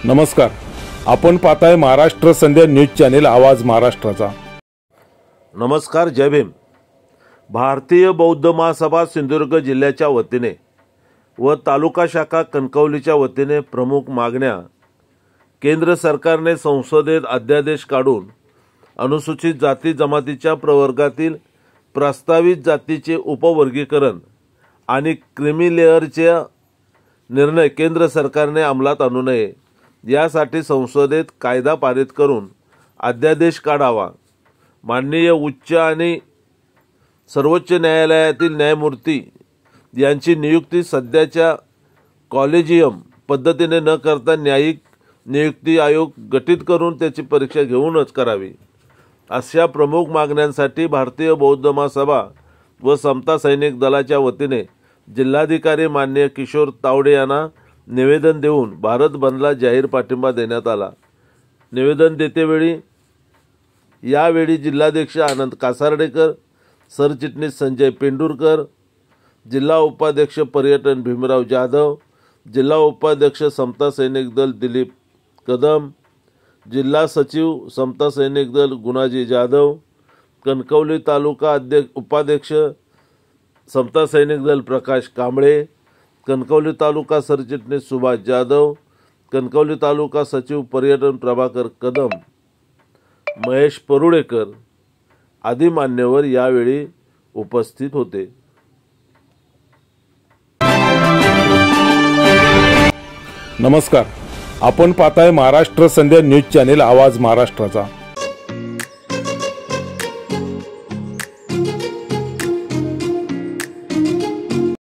नमस्कार, आपण पाहताय महाराष्ट्र संध्या न्यूज चॅनेल आवाज महाराष्ट्राचा। नमस्कार, जय भीम। भारतीय बौद्ध महासभा सिंधुदुर्ग जिल्ह्याच्या वतीने व तालुका शाखा कणकवलीच्या वतीने प्रमुख मागण्या। केंद्र सरकारने संसदेत अध्यादेश काढून अनुसूचित जाती जमातीच्या प्रवर्गातील प्रस्तावित जातीचे उपवर्गीकरण आणि क्रीमी लेअरचे निर्णय केंद्र सरकारने अंमलात आणू नये यासाठी संसदेत कायदा पारित करून अध्यादेश काढावा। माननीय उच्च आणि सर्वोच्च न्यायालयातील न्यायमूर्ती यांची नियुक्ती सध्याच्या कॉलेजियम पद्धतीने न करता न्यायिक नियुक्ती आयोग गठीत करून त्याची परीक्षा घेऊनच करावी। अशा प्रमुख मागण्यांसाठी भारतीय बौद्ध महासभा व समता सैनिक दलाच्या वतीने जिल्हाधिकारी माननीय किशोर तावडे यांना निवेदन देऊन भारत बंदला जाहीर पाठिंबा देण्यात आला। निवेदन देतेवेळी यावेळी जिल्हाध्यक्ष आनंद कासार्डेकर, सरचिटणीस संजय पेंडुरकर, जिल्हा उपाध्यक्ष पर्यटन भीमराव जाधव, जिल्हा उपाध्यक्ष समता सैनिक दल दिलीप कदम, जिल्हा सचिव समता सैनिक दल गुणाजी जाधव, कणकवली तालुका उपाध्यक्ष समता सैनिक दल प्रकाश कांबळे, कणकवली तालुका सरचिटणीस सुभाष जाधव, कणकवली तालुका सचिव पर्यटन प्रभाकर कदम, महेश परुळेकर आदी मान्यवर यावेळी उपस्थित होते। नमस्कार, आपण पाहताय महाराष्ट्र संध्या न्यूज चॅनेल आवाज महाराष्ट्राचा।